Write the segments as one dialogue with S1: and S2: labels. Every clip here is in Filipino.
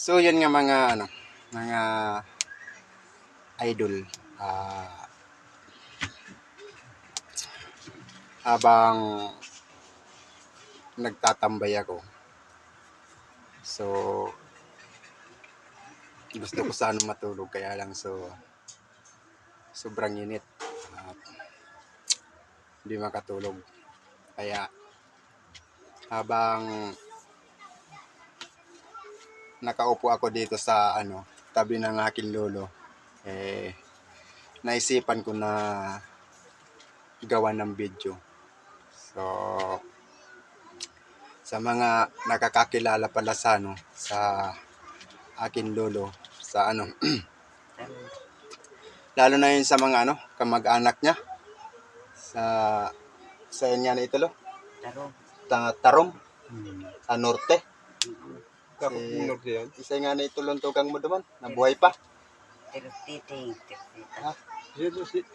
S1: So yun nga mga idol. Ah, habang nagtatambay ako. So gusto ko sana matulog kaya lang sobrang init. At hindi makatulog. Kaya habang nakaupo ako dito sa tabi ng aking lolo, naisipan ko na gawa ng video. So sa mga nakakakilala pala sa akin lolo, sa lalo na yun sa mga kamag-anak niya sa niya na italo
S2: Tarong.
S1: Tarong sa norte.
S3: Dapat norte yan.
S1: Isa nga na itulong tugang mo duman nabuhay pa.
S2: Terutiting.
S1: Ha?
S2: Terusita.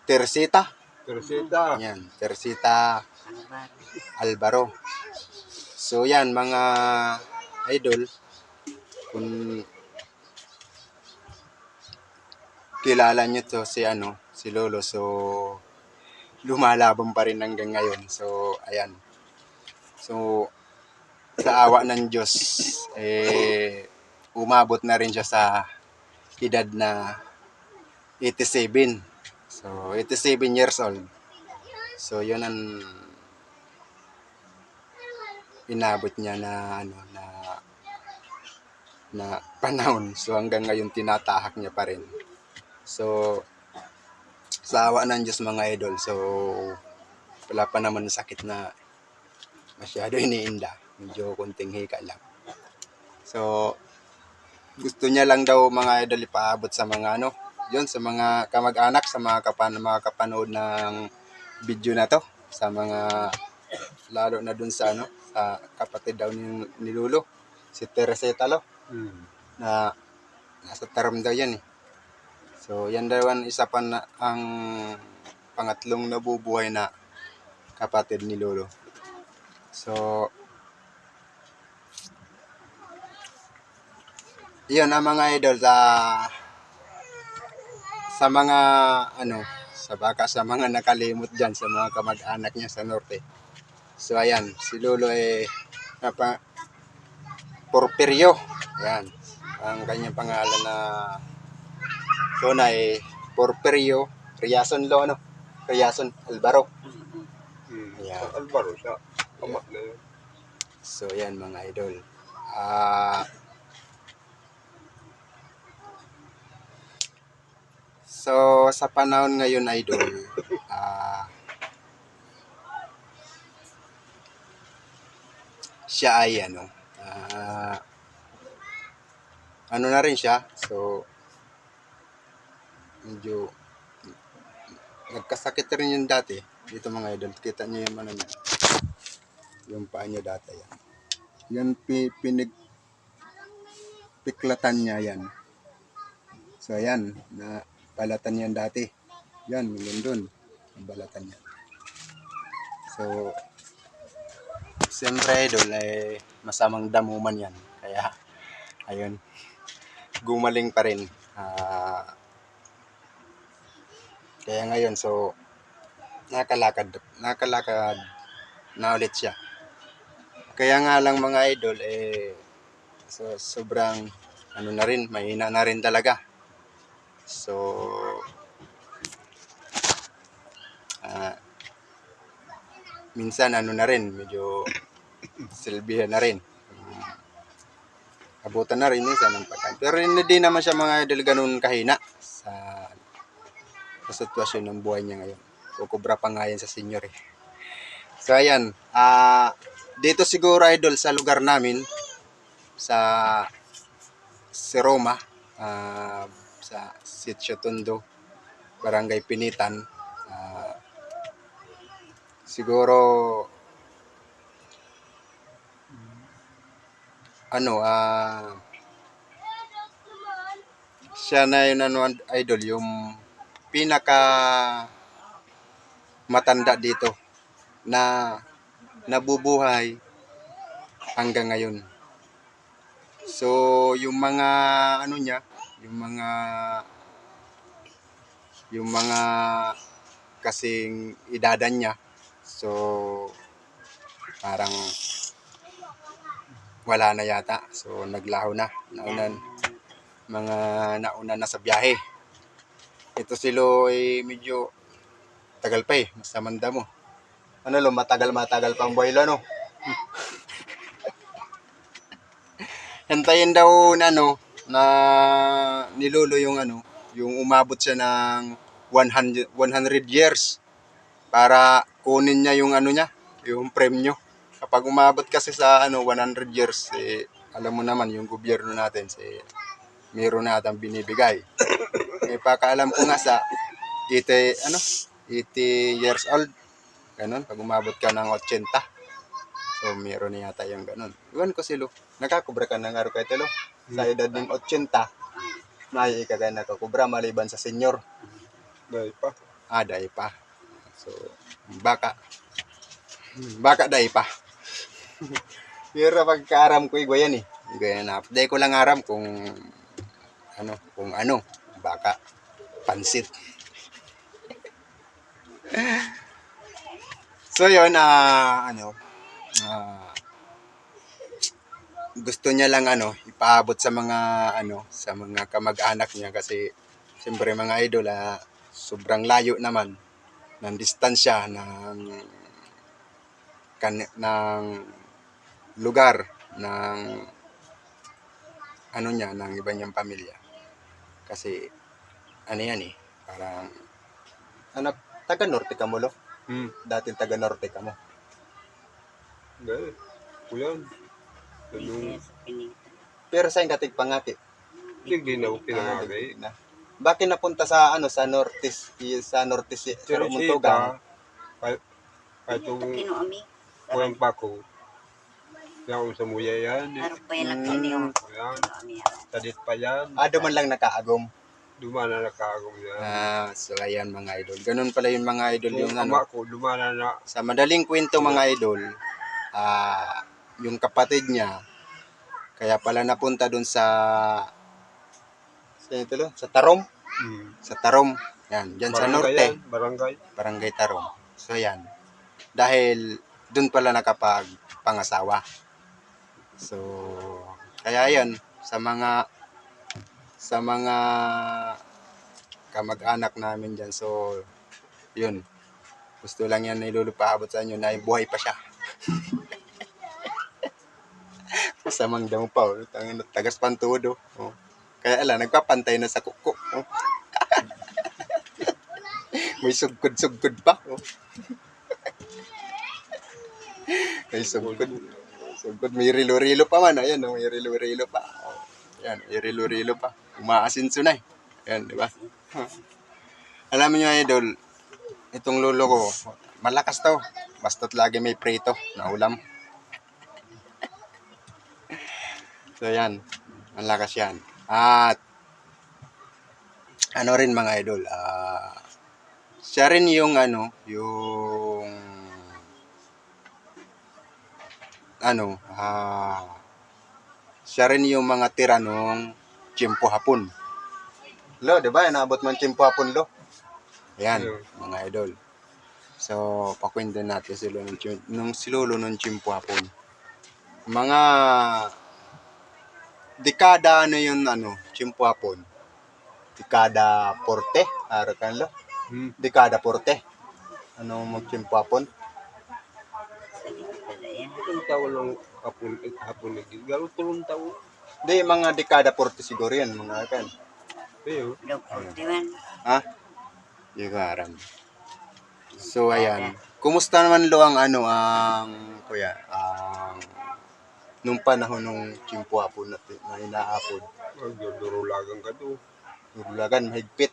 S1: Teresita.
S3: Teresita.
S1: Yan, Teresita
S2: Albaro.
S1: Alvaro. So yan mga idol, kung kilala nyo to si Lolo, so lumalaban pa rin hanggang ngayon. So ayan. So sa awa ng Diyos, umabot na rin siya sa edad na 87. So 87 years old. So yun ang inabot niya na panahon. So hanggang ngayon tinatahak niya pa rin. So sa awa ng Diyos mga idol, so wala pa naman sakit na masyado iniinda. Medyo konting hika lang. So gusto niya lang daw mga idol ipaabot sa mga yun, sa mga kamag-anak, sa mga kapanood ng video na to, sa mga lalo na dun sa sa kapatid daw ni Lolo, si Teresita na nasa term daw yan eh. So yan daw ang isa pa na ang pangatlong nabubuhay na kapatid ni Lolo. So yun ang mga idol sa mga sa mga nakalimot dyan sa mga kamag-anak niya sa norte. So ayan, si Lolo Porfirio. Ayan, ang kanyang pangalan na Porfirio Riason Riason Alvaro. Ayan.
S3: Alvaro siya. Ama na yun.
S1: So yan mga idol. So sa panahon ngayon idol, siya ay na rin siya. So medyo nagkasakit rin yung dati. Dito mga idol, kita niyo yung niya. Yung paa niya dati yan. Yan pinagpiklatan niya yan. So ayan, na balatan yan dati. Yan, yun dun. Ang balatan niya. So siyempre idol masamang damuman yan. Kaya ayun, gumaling pa rin. Kaya ngayon so nakalakad na ulit siya. Kaya nga lang mga idol so sobrang na rin, mahina na rin talaga. So minsan na rin, medyo silbihan na rin. Abutan na rin minsan ng pagkain. Pero hindi naman siya mga idol ganun kahina sa sitwasyon ng buhay niya ngayon. Kukubra pa nga yan sa senior eh. So ayan, dito siguro idol sa lugar namin, sa Roma, sa Sitio Tondo, Barangay Pinitan, siguro siya na yun idol, yung pinaka matanda dito na nabubuhay hanggang ngayon. So, yung mga ano niya, yung mga yung mga kasing idadan niya. So, parang wala na yata. So, naglaho na. Naunan, mga nauna na sa biyahe. Ito si Lo ay medyo tagal pa eh. Mas manda mo. Ano Lo, matagal pang buhay Lo, no? Hintayin daw na ano, na nilolo yung ano, yung umabot siya ng 100 years para kunin niya yung ano niya, yung premyo. Kapag umabot kasi sa ano 100 years, eh, alam mo naman yung gobyerno natin, eh, meron na atang binibigay. Eh, pakaalam ko nga sa 80, ano, 80 years old, ganun, pag umabot ka ng 80. So, meron na yata yung ganun. Iwan ko si Lo. Nakakubra ka ng araw kahit Lo. Sa edad ng 80, may ka tayo nakakubra maliban sa senior.
S3: Dahil pa.
S1: Dahi pa. So, baka dahi pa. Pero pagkaaram ko, igo yan eh. Igo yan na. Dahi ko lang aram kung ano, baka pansit. So, yun, gusto niya lang ipaabot sa mga sa mga kamag-anak niya kasi siyempre mga idol sobrang layo naman ng distansya ng lugar ng ng iba niyang pamilya. Kasi ano yan eh, parang taga norte ka mo Lo. Dating taga norte ka mo.
S3: Dahil. Kuyan. Anong
S2: Yes, pinita.
S1: Pero sa katig pangaki.
S3: hindi na ako pinangagay.
S1: Na. Bakit napunta sa sa norte si
S3: Pero
S1: Muntugang?
S3: kahit yung
S2: Kinuami.
S3: kuyan pa ko, yung sa muya yan.
S2: Araw pa yan nakiniyo.
S3: Yan.
S2: Kinuami yan.
S3: Tadit pa yan.
S1: Duman lang nakaagom.
S3: Dumana na kaagong yan.
S1: So ayan mga idol. Ganun pala yung mga idol yung
S3: Kung ama ko, dumana na.
S1: sa madaling kwento mga idol, yung kapatid niya kaya pala napunta dun sa Tarom. Sa Tarom. Yan, diyan sa norte.
S3: Yan, barangay.
S1: Barangay Tarom. So yan. Dahil dun pala nakapagpangasawa. So kaya yan sa mga kamag-anak namin diyan. So yun. Gusto lang yan na ilulupaabot sa inyo na buhay pa siya. Masamang damo pa. Tagas pantudo. Oh. Kaya nagpapantay na sa kuko. Oh. May sugkod-sugkod pa. Oh. May sugkod. Sugkod. May rilo-rilo pa man. Ayan, may rilo-rilo pa. Oh. Ayan, may rilo-rilo pa. Umaasinso na eh. Ayan, di ba? Alam niyo, idol, itong lolo ko, malakas to. Basta't lagi may prito na ulam. So yan, malakas yan. At ano rin mga idol, siya rin yung siya rin yung mga tira nung Tiyempo Hapon. Lo, di ba? Naabot man Tiyempo Hapon, Lo. Ayan, mga idol. So, pakwento natin si Lolo nung Tiyempo Hapon. Mga dekada Tiyempo Hapon. Dekada 40, arakan Lo. Dekada 40. Mo Tiyempo Hapon?
S3: Ang taon lang hapon naging. Garo tulong taon.
S1: Di, mga dekada 40 siguro yan, mga kan.
S3: Pero,
S2: Dugtiman.
S1: Ha? Di ko aram. So, ayan. Kumusta naman Lo ang kuya, nung panahon nung Tiyempo Hapon na inaapod?
S3: magdurulagan ka to.
S1: Ulagan, mahigpit.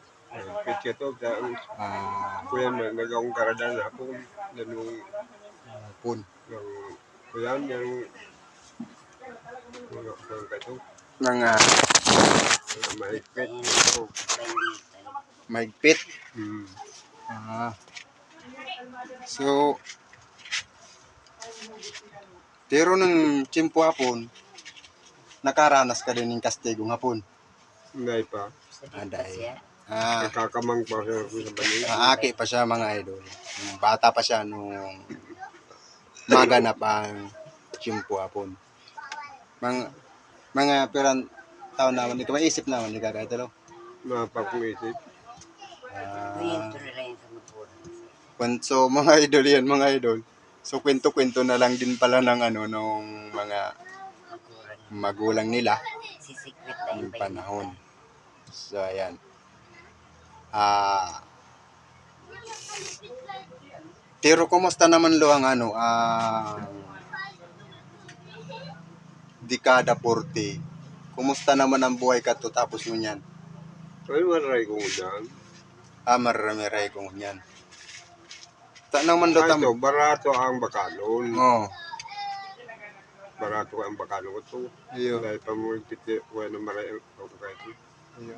S3: Pitya to. Kuya, nagawang karadan ako. Ganung,
S1: Hapon.
S3: kuya, yung mga kato.
S1: Mga
S3: Mahigpit.
S1: mahigpit.
S3: Hmm.
S1: So, pero ng Tiyempo Hapon, nakaranas ka din ng kastigong hapon.
S3: Hindi pa.
S1: Aday.
S2: Siya.
S3: Nagkakamang pa siya sa balik.
S1: Maaki pa siya mga idol. Bata pa siya nung maganap ang tiyempo hapon. Mga pirang taon naman, hindi ka maisip naman, hindi ka kahit alo.
S3: Napakuisip.
S2: Kwento na lang yung sa magulang.
S1: So mga idol yan, mga idol. So kwento-kwento na lang din pala ng nung mga magulang nila
S2: Sisikrit na
S1: yung
S2: yung
S1: panahon. So ayan. Pero kumusta naman lo ang dekada 40? Kumusta naman ang buhay ka to tapos mo yan?
S3: Ay, maray ko dyan.
S1: Marami-ray kong yan. Naman do tam.
S3: Ito, barato ang bakalon.
S1: Oh.
S3: Barato ang bakalon ko to.
S1: Iyo.
S3: Dahil pa mo piti, wala maray ako kahit.
S1: Iyo.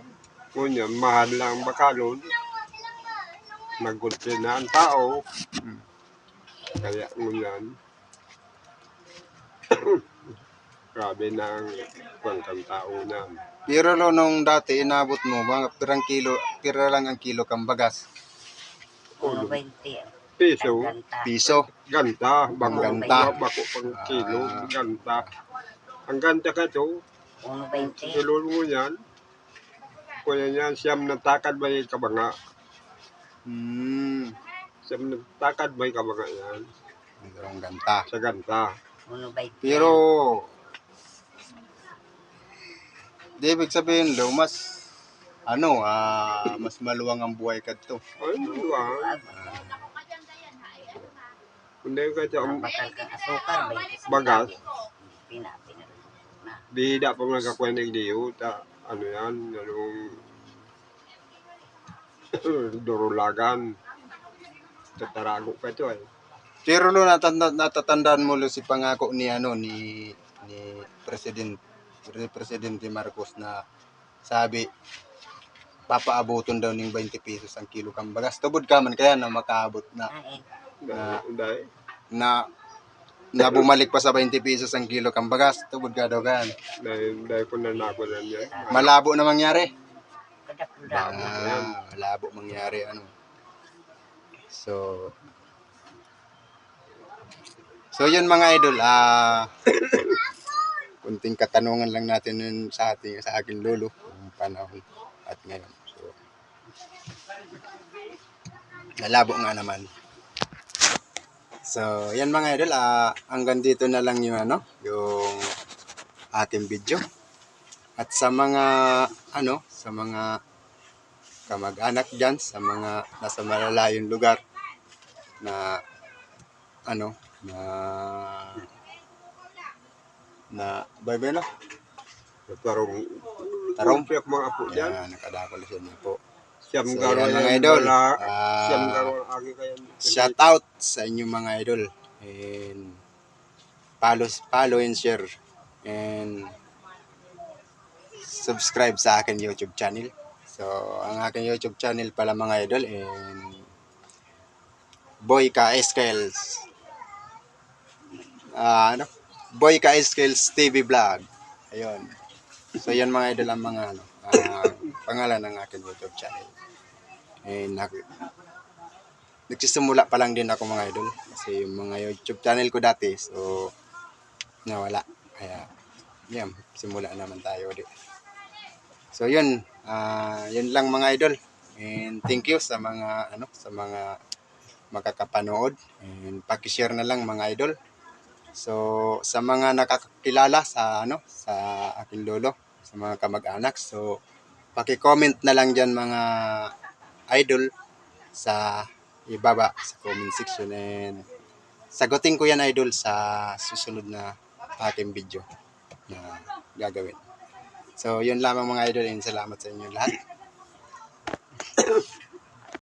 S3: Kunya, mahal lang ang bakalon. Nagulti na ang tao. Kaya ngunyan. Grabe ng pangkang tao na.
S1: Pero lo nung dati inabot mo, mga pira lang ang kilo kang bagas.
S2: 1.20.
S3: Piso.
S1: Piso.
S3: Ganta. Bako,
S1: Ganta.
S3: bako pang kilo. Ganta. Ang ganta ka to,
S2: 1.20.
S3: ilul mo yan. Kuya yan, siyam na takad may kabanga. Siyam na takad may kabanga yan.
S1: Ang ganta.
S3: Sa ganta.
S2: 1.20.
S1: Pero di ibig sabihin lo, mas mas maluwang ang buhay ka to.
S3: Ay, diba? Hindi ka ito ang
S2: Bakal kang asukar.
S3: bagas.
S2: Pina.
S3: Bihida pa mga kakwenig diyo. Ano yan, anong durulagan. Tatarago ka ito eh.
S1: Pero lo natatandaan mo lo si pangako ni ni Presidente Marcos na sabi papaabuton daw ng 20 pesos ang kilo kang bagas. Tubod ka man kaya na makaabot na
S3: Dahil.
S1: na bumalik pa sa 20 pesos ang kilo kang bagas. Tubod ka daw kan.
S3: Dahil ko na nako na yan.
S1: Malabo na mangyari.
S2: Kadakudang.
S1: Malabo mangyari So yun mga idol, kunting katanungan lang natin yun sa akin lolo ng panahon at ngayon. So nalabo nga naman. So yan mga idol, hanggang dito na lang yung yung ating video. At sa mga sa mga kamag-anak diyan, sa mga nasa malalayong lugar na bye-bye na.
S3: Tarong.
S1: Tarong?
S3: Piyak mga apo dyan.
S1: Yan, nakadako na siya po.
S3: Siyam
S1: So,
S3: garo
S1: yan, mga
S3: yan,
S1: idol.
S3: Siyam garo ang agi kayo.
S1: Shout out sa inyong mga idol. And follow and share. And subscribe sa akin YouTube channel. So, ang aking YouTube channel pala mga idol and Boy Ka Skills. Boy Ka Skills TV Vlog. Ayun. So, yan mga idol ang mga pangalan ng aking YouTube channel. And nagsisimula pa lang din ako mga idol. Kasi yung mga YouTube channel ko dati, so, nawala. Kaya, yan, simula naman tayo ulit. So, yun. Yun lang mga idol. And thank you sa mga, sa mga makakapanood. And paki-share na lang mga idol. So, sa mga nakakilala sa sa aking lolo, sa mga kamag-anak, so paki-comment na lang diyan mga idol sa ibaba sa comment section and sagutin ko yan idol sa susunod na aking video na gagawin. So, yun lamang mga idol and salamat sa inyo lahat.